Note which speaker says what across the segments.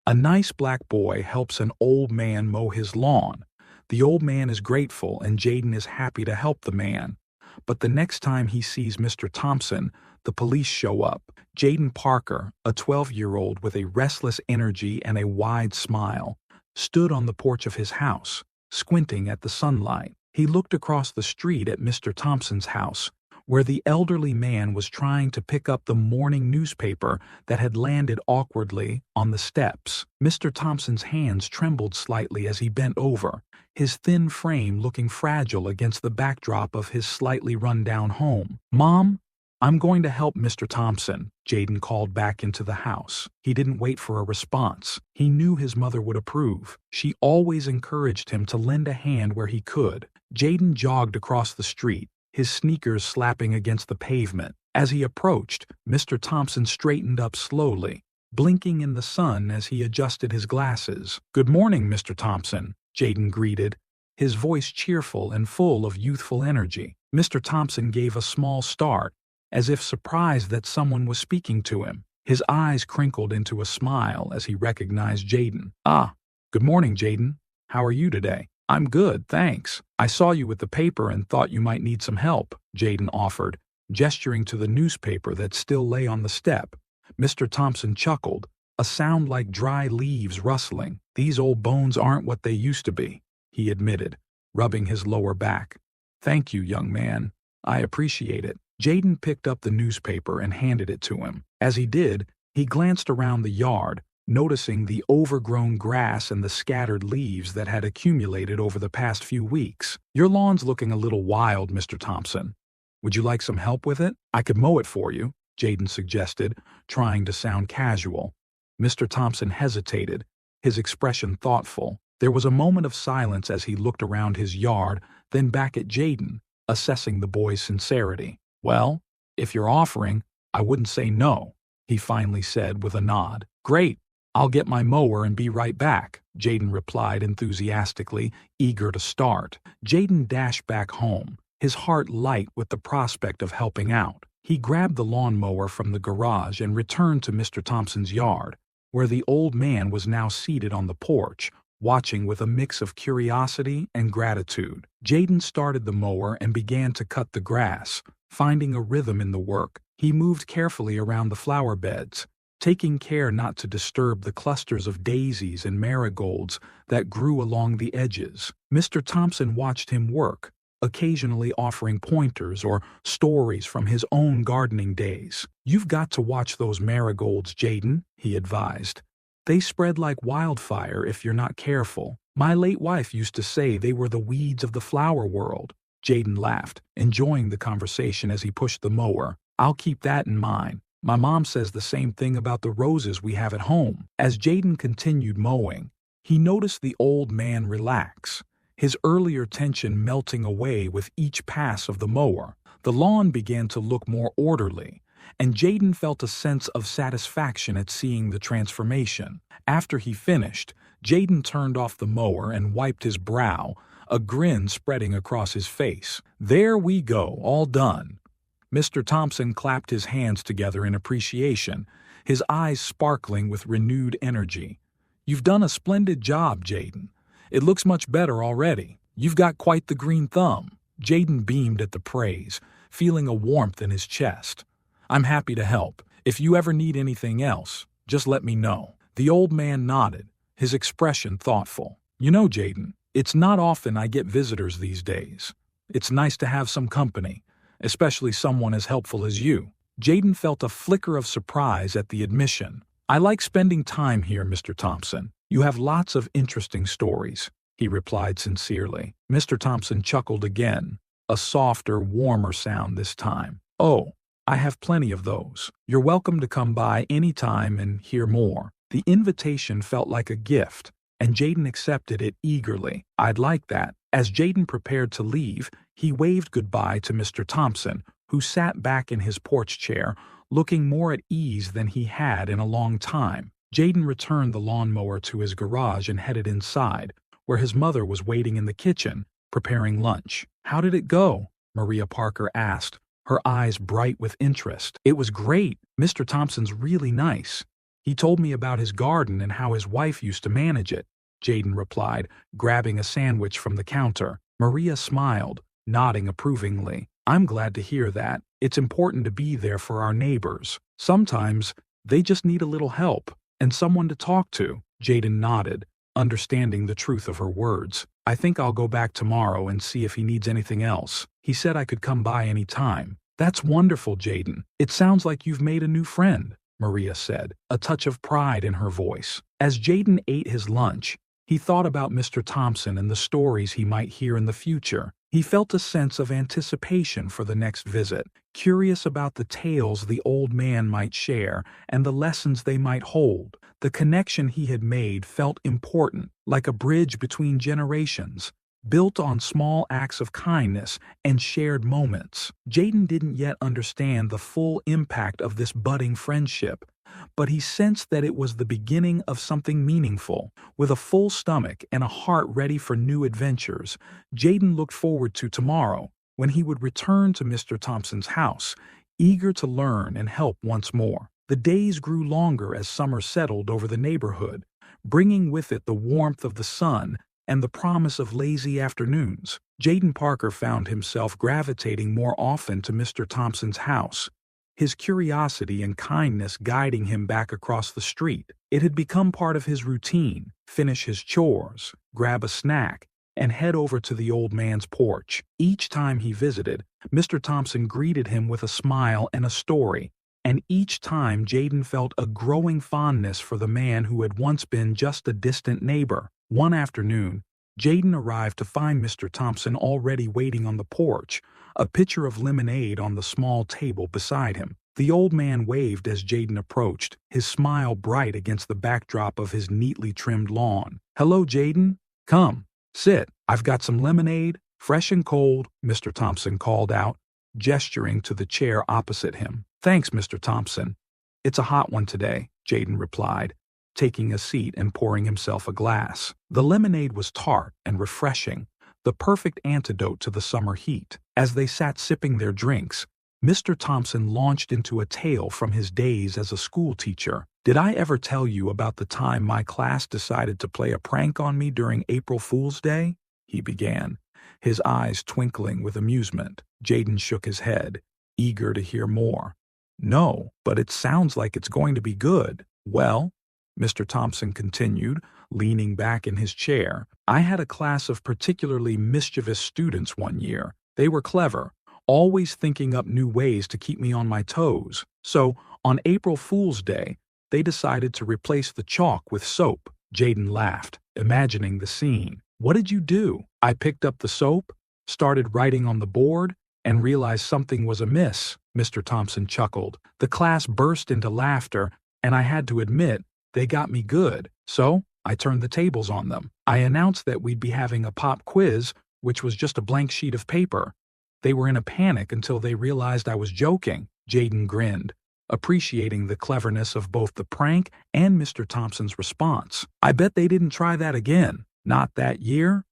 Speaker 1: A nice black boy helps an old man mow his lawn. The old man is grateful and Jaden is happy to help the man. But the next time he sees Mr. Thompson, the police show up. Jaden Parker, a 12-year-old with a restless energy and a wide smile, stood on the porch of his house, squinting at the sunlight. He looked across the street at Mr. Thompson's house, where the elderly man was trying to pick up the morning newspaper that had landed awkwardly on the steps. Mr. Thompson's hands trembled slightly as he bent over, his thin frame looking fragile against the backdrop of his slightly run-down home. "Mom, I'm going to help Mr. Thompson," Jaden called back into the house. He didn't wait for a response. He knew his mother would approve. She always encouraged him to lend a hand where he could. Jaden jogged across the street, his sneakers slapping against the pavement. As he approached, Mr. Thompson straightened up slowly, blinking in the sun as he adjusted his glasses. "Good morning, Mr. Thompson," Jaden greeted, his voice cheerful and full of youthful energy. Mr. Thompson gave a small start, as if surprised that someone was speaking to him. His eyes crinkled into a smile as he recognized Jaden. "Ah, good morning, Jaden. How are you today?" "I'm good, thanks. I saw you with the paper and thought you might need some help," Jaden offered, gesturing to the newspaper that still lay on the step. Mr. Thompson chuckled, a sound like dry leaves rustling. "These old bones aren't what they used to be," he admitted, rubbing his lower back. "Thank you, young man. I appreciate it." Jaden picked up the newspaper and handed it to him. As he did, he glanced around the yard, noticing the overgrown grass and the scattered leaves that had accumulated over the past few weeks. "Your lawn's looking a little wild, Mr. Thompson. Would you like some help with it? I could mow it for you," Jaden suggested, trying to sound casual. Mr. Thompson hesitated, his expression thoughtful. There was a moment of silence as he looked around his yard, then back at Jaden, assessing the boy's sincerity. "Well, if you're offering, I wouldn't say no," he finally said with a nod. "Great. I'll get my mower and be right back," Jaden replied enthusiastically, eager to start. Jaden dashed back home, his heart light with the prospect of helping out. He grabbed the lawnmower from the garage and returned to Mr. Thompson's yard, where the old man was now seated on the porch, watching with a mix of curiosity and gratitude. Jaden started the mower and began to cut the grass, finding a rhythm in the work. He moved carefully around the flower beds, taking care not to disturb the clusters of daisies and marigolds that grew along the edges. Mr. Thompson watched him work, occasionally offering pointers or stories from his own gardening days. "You've got to watch those marigolds, Jaden," he advised. "They spread like wildfire if you're not careful. My late wife used to say they were the weeds of the flower world." Jaden laughed, enjoying the conversation as he pushed the mower. "I'll keep that in mind. My mom says the same thing about the roses we have at home." As Jaden continued mowing, he noticed the old man relax, his earlier tension melting away with each pass of the mower. The lawn began to look more orderly, and Jaden felt a sense of satisfaction at seeing the transformation. After he finished, Jaden turned off the mower and wiped his brow, a grin spreading across his face. "There we go, all done." Mr. Thompson clapped his hands together in appreciation, his eyes sparkling with renewed energy. "You've done a splendid job, Jaden. It looks much better already. You've got quite the green thumb." Jaden beamed at the praise, feeling a warmth in his chest. "I'm happy to help. If you ever need anything else, just let me know." The old man nodded, his expression thoughtful. "You know, Jaden, it's not often I get visitors these days. It's nice to have some company, especially someone as helpful as you." Jaden felt a flicker of surprise at the admission. "I like spending time here, Mr. Thompson. You have lots of interesting stories," he replied sincerely. Mr. Thompson chuckled again, a softer, warmer sound this time. "Oh, I have plenty of those. You're welcome to come by any time and hear more." The invitation felt like a gift, and Jaden accepted it eagerly. "I'd like that." As Jaden prepared to leave, he waved goodbye to Mr. Thompson, who sat back in his porch chair, looking more at ease than he had in a long time. Jaden returned the lawnmower to his garage and headed inside, where his mother was waiting in the kitchen, preparing lunch. "How did it go?" Maria Parker asked, her eyes bright with interest. "It was great. Mr. Thompson's really nice. He told me about his garden and how his wife used to manage it, Jaden replied, grabbing a sandwich from the counter. Maria smiled, nodding approvingly. I'm glad to hear that. It's important to be there for our neighbors. Sometimes they just need a little help and someone to talk to. Jaden nodded, understanding the truth of her words. I think I'll go back tomorrow and see if he needs anything else. He said I could come by any time. That's wonderful, Jaden. It sounds like you've made a new friend, Maria said, a touch of pride in her voice. As Jaden ate his lunch, he thought about Mr. Thompson and the stories he might hear in the future. He felt a sense of anticipation for the next visit, curious about the tales the old man might share and the lessons they might hold. The connection he had made felt important, like a bridge between generations, built on small acts of kindness and shared moments. Jaden didn't yet understand the full impact of this budding friendship, but he sensed that it was the beginning of something meaningful. With a full stomach and a heart ready for new adventures, Jaden looked forward to tomorrow, when he would return to Mr. Thompson's house, eager to learn and help once more. The days grew longer as summer settled over the neighborhood, bringing with it the warmth of the sun and the promise of lazy afternoons. Jaden Parker found himself gravitating more often to Mr. Thompson's house, his curiosity and kindness guiding him back across the street. It had become part of his routine: finish his chores, grab a snack, and head over to the old man's porch. Each time he visited, Mr. Thompson greeted him with a smile and a story, and each time Jaden felt a growing fondness for the man who had once been just a distant neighbor. One afternoon, Jaden arrived to find Mr. Thompson already waiting on the porch, a pitcher of lemonade on the small table beside him. The old man waved as Jaden approached, his smile bright against the backdrop of his neatly trimmed lawn. "Hello, Jaden. Come, sit. I've got some lemonade, fresh and cold," Mr. Thompson called out, gesturing to the chair opposite him. "Thanks, Mr. Thompson. It's a hot one today," Jaden replied, taking a seat and pouring himself a glass. The lemonade was tart and refreshing, the perfect antidote to the summer heat. As they sat sipping their drinks, Mr. Thompson launched into a tale from his days as a school teacher. "Did I ever tell you about the time my class decided to play a prank on me during April Fool's Day?" he began, his eyes twinkling with amusement. Jaden shook his head, eager to hear more. "No, but it sounds like it's going to be good." "Well," Mr. Thompson continued, leaning back in his chair, "I had a class of particularly mischievous students one year. They were clever, always thinking up new ways to keep me on my toes. So, on April Fool's Day, they decided to replace the chalk with soap." Jaden laughed, imagining the scene. "What did you do?" "I picked up the soap, started writing on the board, and realized something was amiss," Mr. Thompson chuckled. "The class burst into laughter, and I had to admit, they got me good. So, I turned the tables on them. I announced that we'd be having a pop quiz, which was just a blank sheet of paper. They were in a panic until they realized I was joking." Jaden grinned, appreciating the cleverness of both the prank and Mr. Thompson's response. "I bet they didn't try that again." "Not that year?"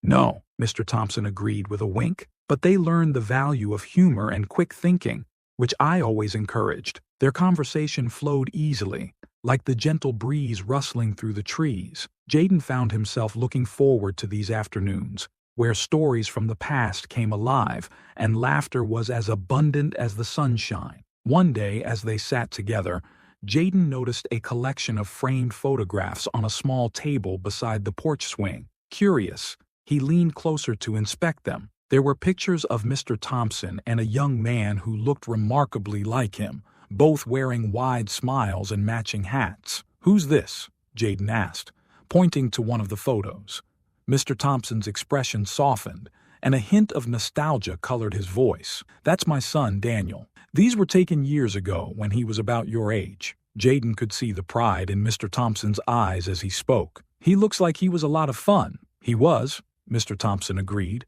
Speaker 1: "No," Mr. Thompson agreed with a wink. "But they learned the value of humor and quick thinking, which I always encouraged." Their conversation flowed easily, like the gentle breeze rustling through the trees. Jaden found himself looking forward to these afternoons, where stories from the past came alive and laughter was as abundant as the sunshine. One day, as they sat together, Jaden noticed a collection of framed photographs on a small table beside the porch swing. Curious, he leaned closer to inspect them. There were pictures of Mr. Thompson and a young man who looked remarkably like him, both wearing wide smiles and matching hats. "Who's this?" Jaden asked, pointing to one of the photos. Mr. Thompson's expression softened, and a hint of nostalgia colored his voice. "That's my son, Daniel. These were taken years ago when he was about your age." Jaden could see the pride in Mr. Thompson's eyes as he spoke. "He looks like he was a lot of fun." "He was," Mr. Thompson agreed,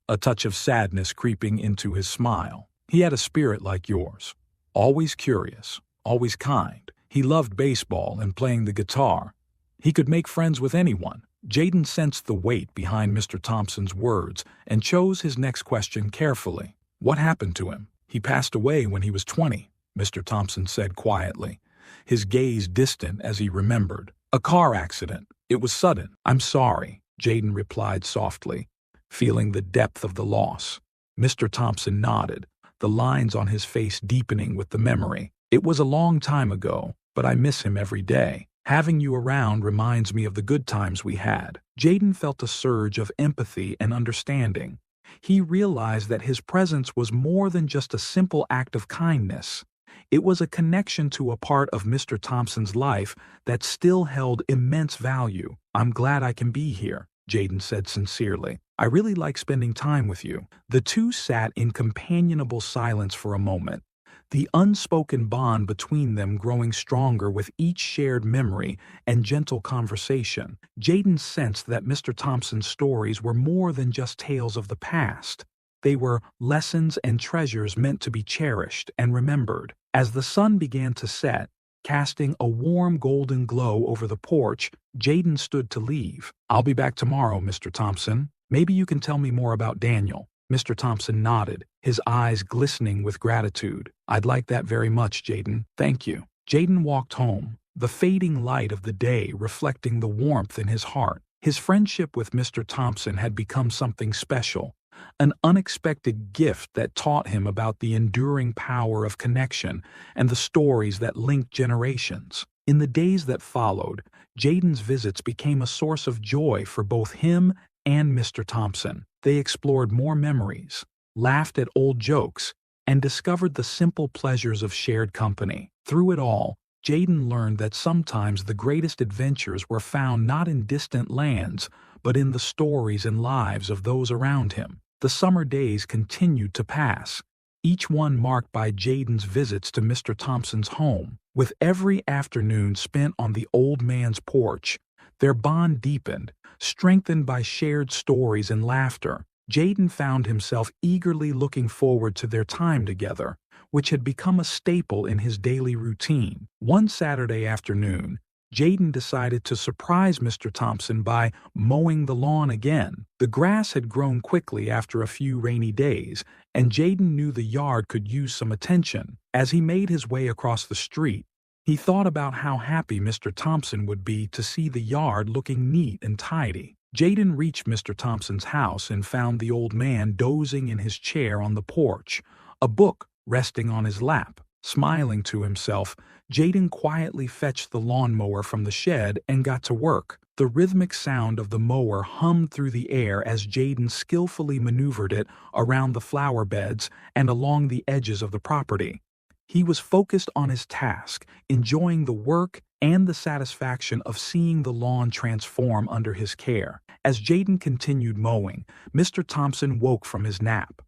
Speaker 1: a touch of sadness creeping into his smile. "He had a spirit like yours. Always curious, always kind. He loved baseball and playing the guitar. He could make friends with anyone." Jaden sensed the weight behind Mr. Thompson's words and chose his next question carefully. "What happened to him?" "He passed away when he was 20, Mr. Thompson said quietly, his gaze distant as he remembered. A car accident. It was sudden. I'm sorry, Jaden replied softly, feeling the depth of the loss. Mr. Thompson nodded, the lines on his face deepening with the memory. It was a long time ago, but I miss him every day. Having you around reminds me of the good times we had. Jaden felt a surge of empathy and understanding. He realized that his presence was more than just a simple act of kindness. It was a connection to a part of Mr. Thompson's life that still held immense value. I'm glad I can be here, Jaden said sincerely. I really like spending time with you. The two sat in companionable silence for a moment, the unspoken bond between them growing stronger with each shared memory and gentle conversation. Jaden sensed that Mr. Thompson's stories were more than just tales of the past. They were lessons and treasures meant to be cherished and remembered. As the sun began to set, casting a warm golden glow over the porch, Jaden stood to leave. I'll be back tomorrow, Mr. Thompson. Maybe you can tell me more about Daniel. Mr. Thompson nodded, his eyes glistening with gratitude. I'd like that very much, Jaden. Thank you. Jaden walked home, the fading light of the day reflecting the warmth in his heart. His friendship with Mr. Thompson had become something special, an unexpected gift that taught him about the enduring power of connection and the stories that linked generations. In the days that followed, Jaden's visits became a source of joy for both him and Mr. Thompson. They explored more memories, laughed at old jokes, and discovered the simple pleasures of shared company. Through it all, Jaden learned that sometimes the greatest adventures were found not in distant lands, but in the stories and lives of those around him. The summer days continued to pass, each one marked by Jaden's visits to Mr. Thompson's home. With every afternoon spent on the old man's porch, their bond deepened, strengthened by shared stories and laughter. Jaden found himself eagerly looking forward to their time together, which had become a staple in his daily routine. One Saturday afternoon, Jaden decided to surprise Mr. Thompson by mowing the lawn again. The grass had grown quickly after a few rainy days, and Jaden knew the yard could use some attention. As he made his way across the street, he thought about how happy Mr. Thompson would be to see the yard looking neat and tidy. Jaden reached Mr. Thompson's house and found the old man dozing in his chair on the porch, a book resting on his lap. Smiling to himself, Jaden quietly fetched the lawnmower from the shed and got to work. The rhythmic sound of the mower hummed through the air as Jaden skillfully maneuvered it around the flower beds and along the edges of the property. He was focused on his task, enjoying the work and the satisfaction of seeing the lawn transform under his care. As Jaden continued mowing, Mr. Thompson woke from his nap.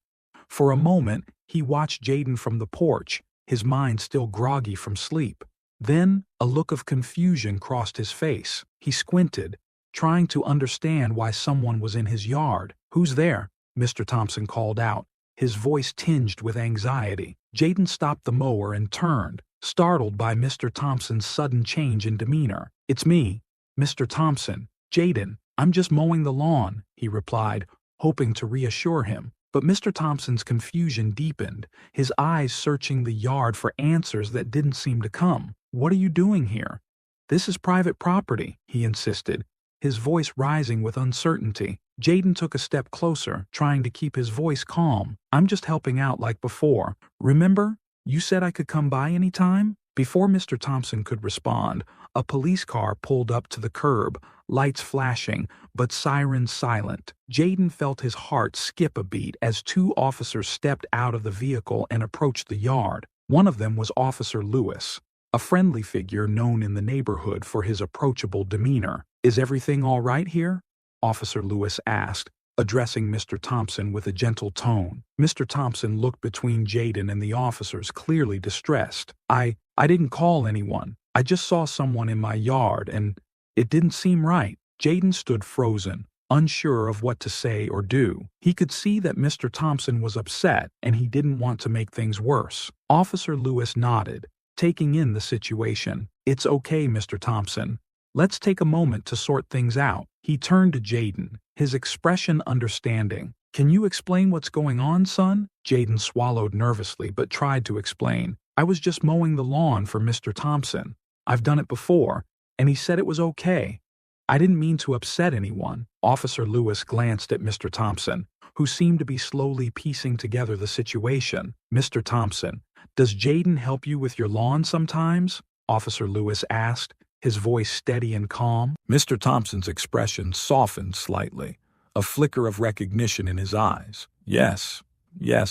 Speaker 1: For a moment, he watched Jaden from the porch, his mind still groggy from sleep. Then, a look of confusion crossed his face. He squinted, trying to understand why someone was in his yard. "Who's there?" Mr. Thompson called out, his voice tinged with anxiety. Jaden stopped the mower and turned, startled by Mr. Thompson's sudden change in demeanor. "It's me, Mr. Thompson. Jaden, I'm just mowing the lawn," he replied, hoping to reassure him. But Mr. Thompson's confusion deepened, his eyes searching the yard for answers that didn't seem to come. "What are you doing here?" "This is private property," he insisted, his voice rising with uncertainty. Jaden took a step closer, trying to keep his voice calm. "I'm just helping out like before. Remember, you said I could come by any time?" Before Mr. Thompson could respond, a police car pulled up to the curb, lights flashing, but sirens silent. Jaden felt his heart skip a beat as two officers stepped out of the vehicle and approached the yard. One of them was Officer Lewis, a friendly figure known in the neighborhood for his approachable demeanor. "Is everything all right here?" Officer Lewis asked, addressing Mr. Thompson with a gentle tone. Mr. Thompson looked between Jaden and the officers, clearly distressed. I didn't call anyone. I just saw someone in my yard, and it didn't seem right." Jaden stood frozen, unsure of what to say or do. He could see that Mr. Thompson was upset, and he didn't want to make things worse. Officer Lewis nodded, taking in the situation. "It's okay, Mr. Thompson. Let's take a moment to sort things out." He turned to Jaden, his expression understanding. "Can you explain what's going on, son?" Jaden swallowed nervously but tried to explain. I was just mowing the lawn for Mr. Thompson. I've done it before, and he said it was okay. I didn't mean to upset anyone." Officer Lewis glanced at Mr. Thompson, who seemed to be slowly piecing together the situation. "Mr. Thompson, does Jaden help you with your lawn sometimes?" Officer Lewis asked, his voice steady and calm. Mr. Thompson's expression softened slightly, a flicker of recognition in his eyes. Yes,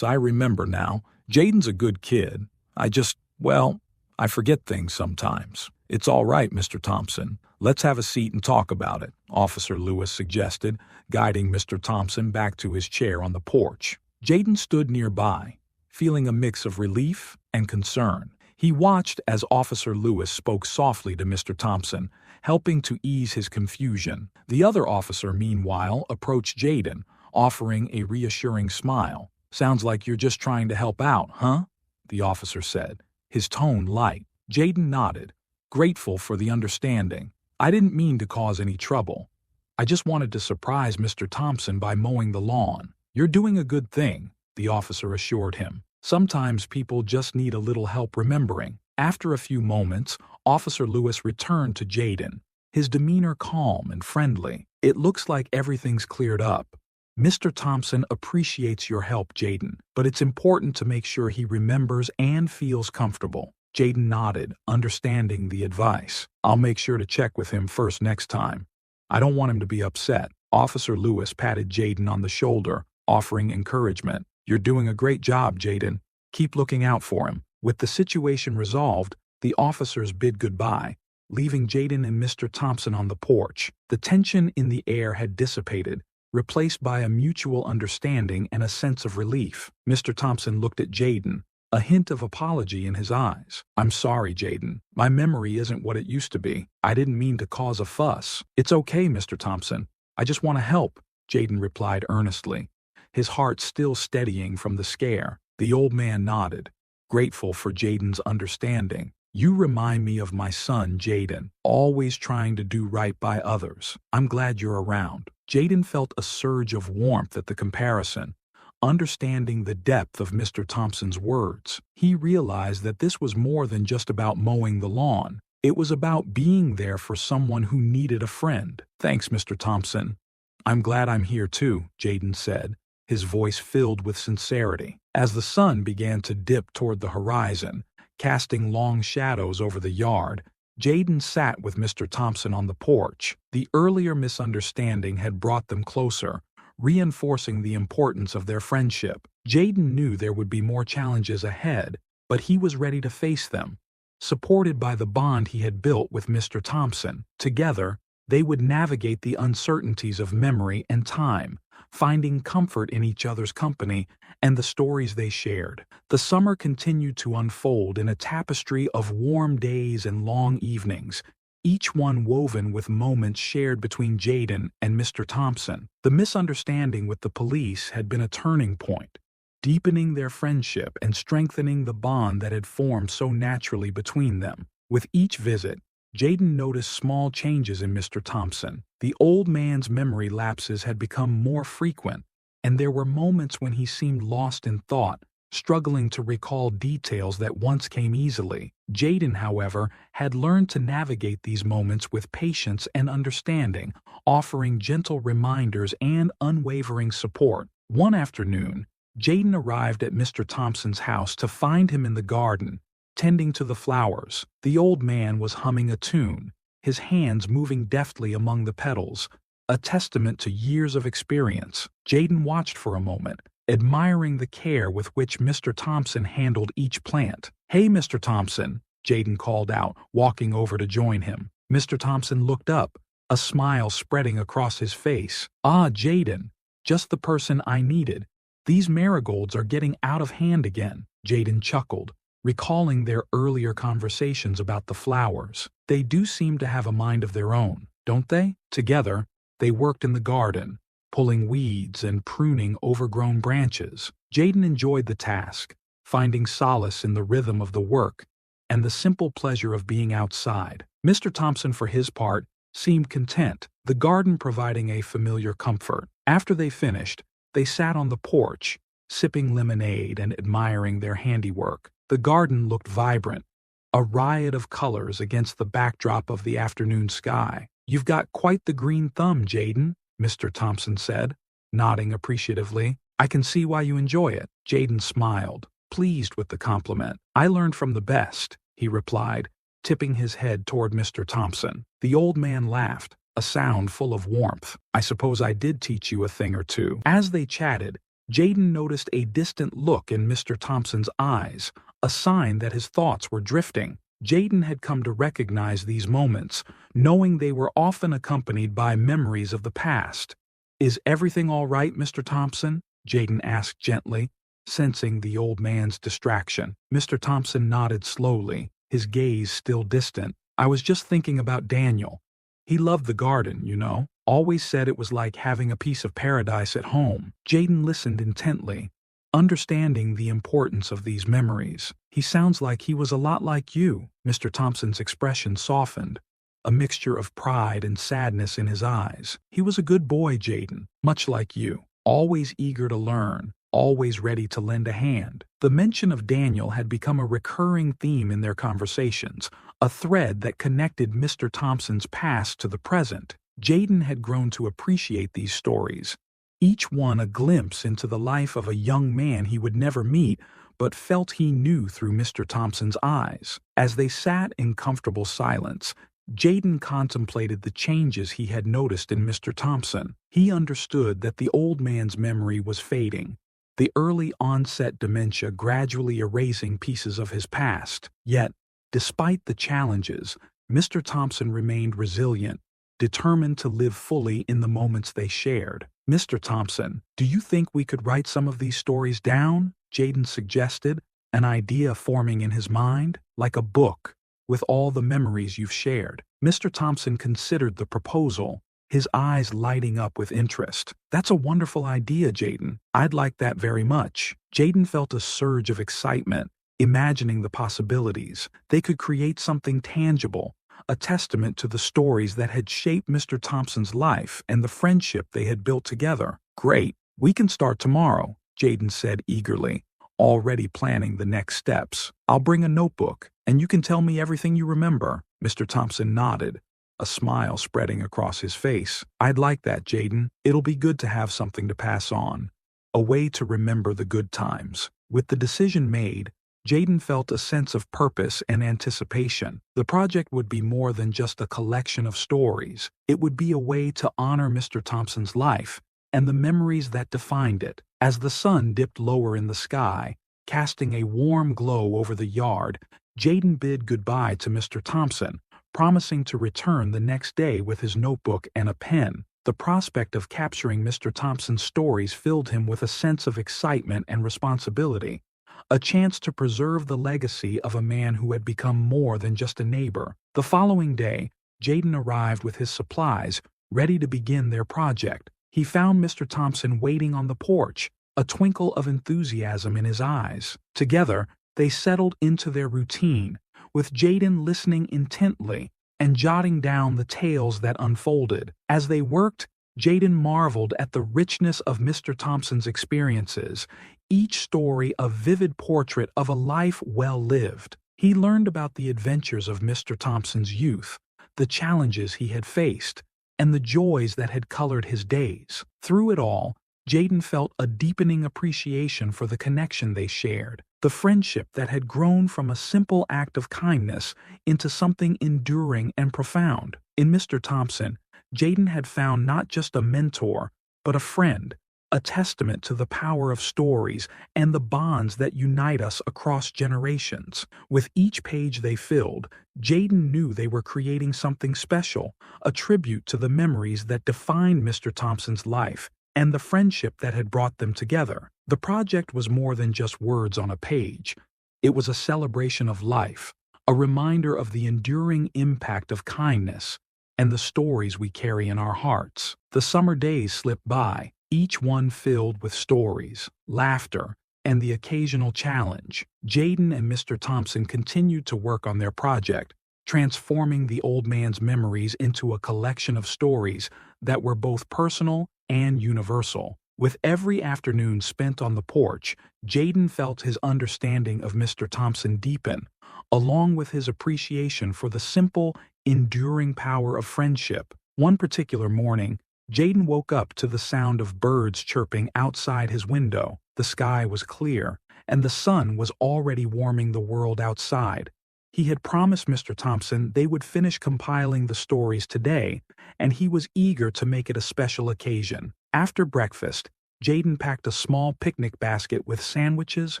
Speaker 1: I remember now. Jaden's a good kid. I forget things sometimes." "It's all right, Mr. Thompson. Let's have a seat and talk about it," Officer Lewis suggested, guiding Mr. Thompson back to his chair on the porch. Jaden stood nearby, feeling a mix of relief and concern. He watched as Officer Lewis spoke softly to Mr. Thompson, helping to ease his confusion. The other officer, meanwhile, approached Jaden, offering a reassuring smile. "Sounds like you're just trying to help out, huh?" the officer said, his tone light. Jaden nodded, grateful for the understanding. "I didn't mean to cause any trouble. I just wanted to surprise Mr. Thompson by mowing the lawn." "You're doing a good thing," the officer assured him. "Sometimes people just need a little help remembering." After a few moments, Officer Lewis returned to Jaden, his demeanor calm and friendly. "It looks like everything's cleared up. Mr. Thompson appreciates your help, Jaden, but it's important to make sure he remembers and feels comfortable." Jaden nodded, understanding the advice. "I'll make sure to check with him first next time. I don't want him to be upset." Officer Lewis patted Jaden on the shoulder, offering encouragement. "You're doing a great job, Jaden. Keep looking out for him." With the situation resolved, the officers bid goodbye, leaving Jaden and Mr. Thompson on the porch. The tension in the air had dissipated, replaced by a mutual understanding and a sense of relief. Mr. Thompson looked at Jaden, a hint of apology in his eyes. "I'm sorry, Jaden. My memory isn't what it used to be. I didn't mean to cause a fuss." "It's okay, Mr. Thompson. I just want to help," Jaden replied earnestly, his heart still steadying from the scare. The old man nodded, grateful for Jaden's understanding. "You remind me of my son, Jaden, always trying to do right by others. I'm glad you're around." Jaden felt a surge of warmth at the comparison, understanding the depth of Mr. Thompson's words. He realized that this was more than just about mowing the lawn. It was about being there for someone who needed a friend. "Thanks, Mr. Thompson. I'm glad I'm here too," Jaden said, his voice filled with sincerity. As the sun began to dip toward the horizon, casting long shadows over the yard, Jaden sat with Mr. Thompson on the porch. The earlier misunderstanding had brought them closer, reinforcing the importance of their friendship. Jaden knew there would be more challenges ahead, but he was ready to face them, supported by the bond he had built with Mr. Thompson. Together, they would navigate the uncertainties of memory and time, finding comfort in each other's company and the stories they shared. The summer continued to unfold in a tapestry of warm days and long evenings, each one woven with moments shared between Jaden and Mr. Thompson. The misunderstanding with the police had been a turning point, deepening their friendship and strengthening the bond that had formed so naturally between them. With each visit, Jaden noticed small changes in Mr. Thompson. The old man's memory lapses had become more frequent, and there were moments when he seemed lost in thought, struggling to recall details that once came easily. Jaden, however, had learned to navigate these moments with patience and understanding, offering gentle reminders and unwavering support. One afternoon, Jaden arrived at Mr. Thompson's house to find him in the garden, tending to the flowers. The old man was humming a tune, his hands moving deftly among the petals, a testament to years of experience. Jaden watched for a moment, admiring the care with which Mr. Thompson handled each plant. "Hey, Mr. Thompson," Jaden called out, walking over to join him. Mr. Thompson looked up, a smile spreading across his face. "Ah, Jaden, just the person I needed. These marigolds are getting out of hand again." Jaden chuckled, recalling their earlier conversations about the flowers. "They do seem to have a mind of their own, don't they?" Together, they worked in the garden, pulling weeds and pruning overgrown branches. Jaden enjoyed the task, finding solace in the rhythm of the work and the simple pleasure of being outside. Mr. Thompson, for his part, seemed content, the garden providing a familiar comfort. After they finished, they sat on the porch, sipping lemonade and admiring their handiwork. The garden looked vibrant, a riot of colors against the backdrop of the afternoon sky. "You've got quite the green thumb, Jaden," Mr. Thompson said, nodding appreciatively. "I can see why you enjoy it." Jaden smiled, pleased with the compliment. "I learned from the best," he replied, tipping his head toward Mr. Thompson. The old man laughed, a sound full of warmth. "I suppose I did teach you a thing or two." As they chatted, Jaden noticed a distant look in Mr. Thompson's eyes, a sign that his thoughts were drifting. Jaden had come to recognize these moments, knowing they were often accompanied by memories of the past. "Is everything all right, Mr. Thompson?" Jaden asked gently, sensing the old man's distraction. Mr. Thompson nodded slowly, his gaze still distant. "I was just thinking about Daniel. He loved the garden, you know. Always said it was like having a piece of paradise at home." Jaden listened intently, understanding the importance of these memories. "He sounds like he was a lot like you." Mr. Thompson's expression softened, a mixture of pride and sadness in his eyes. "He was a good boy, Jaden, much like you, always eager to learn, always ready to lend a hand." The mention of Daniel had become a recurring theme in their conversations, a thread that connected Mr. Thompson's past to the present. Jaden had grown to appreciate these stories, each one a glimpse into the life of a young man he would never meet, but felt he knew through Mr. Thompson's eyes. As they sat in comfortable silence, Jaden contemplated the changes he had noticed in Mr. Thompson. He understood that the old man's memory was fading, the early onset dementia gradually erasing pieces of his past. Yet, despite the challenges, Mr. Thompson remained resilient, determined to live fully in the moments they shared. "Mr. Thompson, do you think we could write some of these stories down?" Jaden suggested, an idea forming in his mind, "like a book, with all the memories you've shared." Mr. Thompson considered the proposal, his eyes lighting up with interest. "That's a wonderful idea, Jaden. I'd like that very much." Jaden felt a surge of excitement, imagining the possibilities. They could create something tangible, a testament to the stories that had shaped Mr. Thompson's life and the friendship they had built together. "Great. We can start tomorrow," Jaden said eagerly, already planning the next steps. "I'll bring a notebook, and you can tell me everything you remember." Mr. Thompson nodded, a smile spreading across his face. "I'd like that, Jaden. It'll be good to have something to pass on, a way to remember the good times." With the decision made, Jaden felt a sense of purpose and anticipation. The project would be more than just a collection of stories. It would be a way to honor Mr. Thompson's life and the memories that defined it. As the sun dipped lower in the sky, casting a warm glow over the yard, Jaden bid goodbye to Mr. Thompson, promising to return the next day with his notebook and a pen. The prospect of capturing Mr. Thompson's stories filled him with a sense of excitement and responsibility, a chance to preserve the legacy of a man who had become more than just a neighbor. The following day, Jaden arrived with his supplies, ready to begin their project. He found Mr. Thompson waiting on the porch, a twinkle of enthusiasm in his eyes. Together, they settled into their routine, with Jaden listening intently and jotting down the tales that unfolded. As they worked, Jaden marveled at the richness of Mr. Thompson's experiences, each story a vivid portrait of a life well lived. He learned about the adventures of Mr. Thompson's youth, the challenges he had faced, and the joys that had colored his days. Through it all, Jaden felt a deepening appreciation for the connection they shared, the friendship that had grown from a simple act of kindness into something enduring and profound. In Mr. Thompson, Jaden had found not just a mentor, but a friend, a testament to the power of stories and the bonds that unite us across generations. With each page they filled, Jaden knew they were creating something special, a tribute to the memories that defined Mr. Thompson's life and the friendship that had brought them together. The project was more than just words on a page. It was a celebration of life, a reminder of the enduring impact of kindness and the stories we carry in our hearts. The summer days slipped by, each one filled with stories, laughter, and the occasional challenge. Jaden and Mr. Thompson continued to work on their project, transforming the old man's memories into a collection of stories that were both personal and universal. With every afternoon spent on the porch, Jaden felt his understanding of Mr. Thompson deepen, along with his appreciation for the simple, enduring power of friendship. One particular morning, Jaden woke up to the sound of birds chirping outside his window. The sky was clear, and the sun was already warming the world outside. He had promised Mr. Thompson they would finish compiling the stories today, and he was eager to make it a special occasion. After breakfast, Jaden packed a small picnic basket with sandwiches,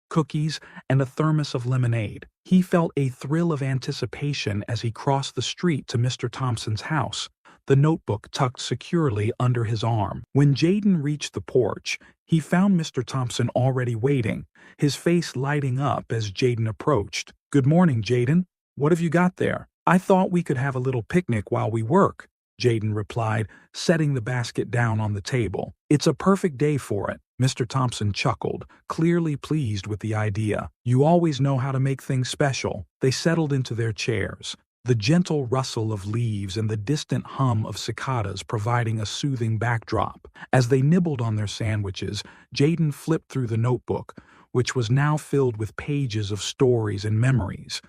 Speaker 1: cookies, and a thermos of lemonade. He felt a thrill of anticipation as he crossed the street to Mr. Thompson's house, the notebook tucked securely under his arm. When Jaden reached the porch, he found Mr. Thompson already waiting, his face lighting up as Jaden approached. "Good morning, Jaden. What have you got there?" "I thought we could have a little picnic while we work," Jaden replied, setting the basket down on the table. "It's a perfect day for it." Mr. Thompson chuckled, clearly pleased with the idea. "You always know how to make things special." They settled into their chairs, the gentle rustle of leaves and the distant hum of cicadas providing a soothing backdrop. As they nibbled on their sandwiches, Jaden flipped through the notebook, which was now filled with pages of stories and memories,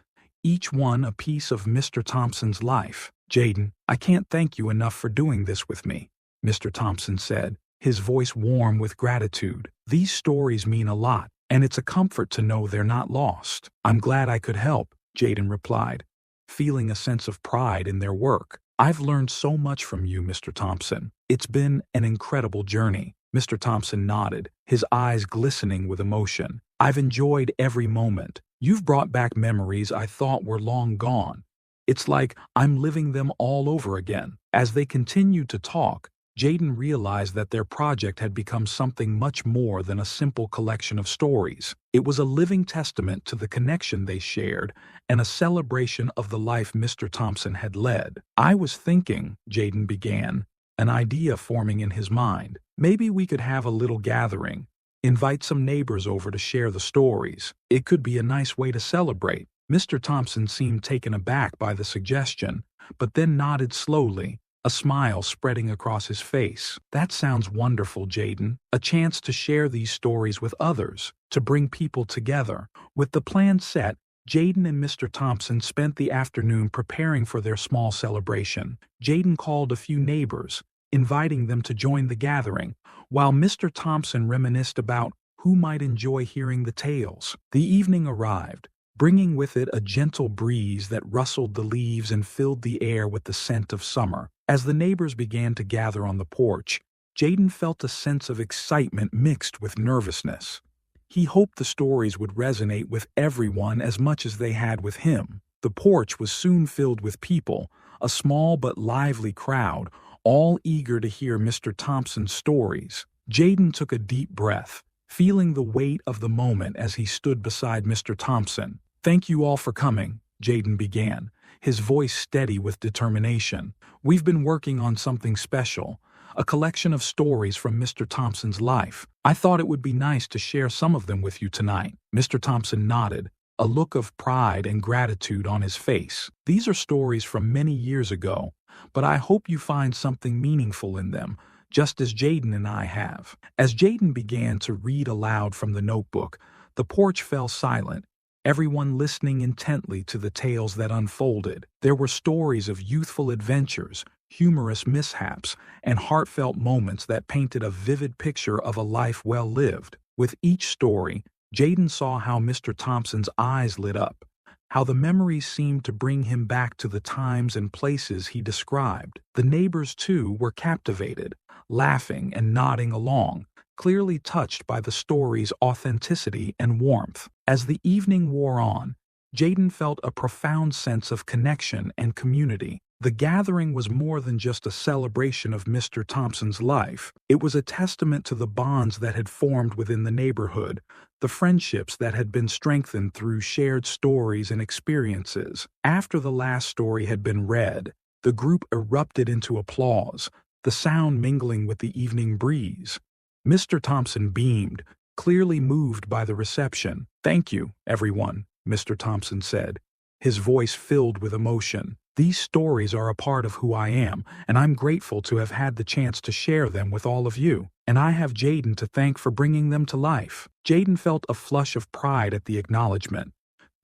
Speaker 1: each one a piece of Mr. Thompson's life. "Jaden, I can't thank you enough for doing this with me," Mr. Thompson said, his voice warm with gratitude. "These stories mean a lot, and it's a comfort to know they're not lost." "I'm glad I could help," Jaden replied, feeling a sense of pride in their work. "I've learned so much from you, Mr. Thompson. It's been an incredible journey." Mr. Thompson nodded, his eyes glistening with emotion. "I've enjoyed every moment. You've brought back memories I thought were long gone. It's like I'm living them all over again." As they continued to talk, Jaden realized that their project had become something much more than a simple collection of stories. It was a living testament to the connection they shared and a celebration of the life Mr. Thompson had led. "I was thinking," Jaden began, an idea forming in his mind. "Maybe we could have a little gathering, invite some neighbors over to share the stories. It could be a nice way to celebrate." Mr. Thompson seemed taken aback by the suggestion, but then nodded slowly, a smile spreading across his face. "That sounds wonderful, Jaden. A chance to share these stories with others, to bring people together." With the plan set, Jaden and Mr. Thompson spent the afternoon preparing for their small celebration. Jaden called a few neighbors, inviting them to join the gathering, while Mr. Thompson reminisced about who might enjoy hearing the tales. The evening arrived, bringing with it a gentle breeze that rustled the leaves and filled the air with the scent of summer. As the neighbors began to gather on the porch, Jaden felt a sense of excitement mixed with nervousness. He hoped the stories would resonate with everyone as much as they had with him. The porch was soon filled with people, a small but lively crowd, all eager to hear Mr. Thompson's stories. Jaden took a deep breath, feeling the weight of the moment as he stood beside Mr. Thompson. "Thank you all for coming," Jaden began, his voice steady with determination. "We've been working on something special, a collection of stories from Mr. Thompson's life. I thought it would be nice to share some of them with you tonight." Mr. Thompson nodded, a look of pride and gratitude on his face. "These are stories from many years ago, but I hope you find something meaningful in them, just as Jaden and I have." As Jaden began to read aloud from the notebook, the porch fell silent, everyone listening intently to the tales that unfolded. There were stories of youthful adventures, humorous mishaps, and heartfelt moments that painted a vivid picture of a life well lived. With each story, Jaden saw how Mr. Thompson's eyes lit up, how the memories seemed to bring him back to the times and places he described. The neighbors, too, were captivated, laughing and nodding along, clearly touched by the story's authenticity and warmth. As the evening wore on, Jaden felt a profound sense of connection and community. The gathering was more than just a celebration of Mr. Thompson's life. It was a testament to the bonds that had formed within the neighborhood, the friendships that had been strengthened through shared stories and experiences. After the last story had been read, the group erupted into applause, the sound mingling with the evening breeze. Mr. Thompson beamed, clearly moved by the reception. "Thank you, everyone," Mr. Thompson said, his voice filled with emotion. "These stories are a part of who I am, and I'm grateful to have had the chance to share them with all of you." and I have Jaden to thank for bringing them to life." Jaden felt a flush of pride at the acknowledgement,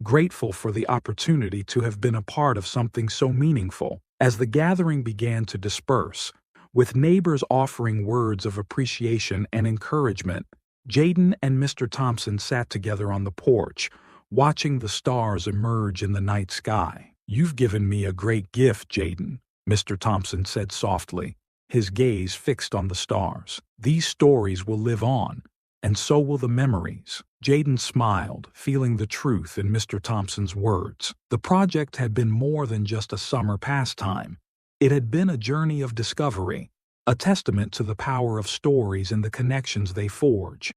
Speaker 1: grateful for the opportunity to have been a part of something so meaningful. As the gathering began to disperse, with neighbors offering words of appreciation and encouragement, Jaden and Mr. Thompson sat together on the porch, watching the stars emerge in the night sky. "You've given me a great gift, Jaden," Mr. Thompson said softly, his gaze fixed on the stars. "These stories will live on, and so will the memories." Jaden smiled, feeling the truth in Mr. Thompson's words. The project had been more than just a summer pastime. It had been a journey of discovery, a testament to the power of stories and the connections they forge.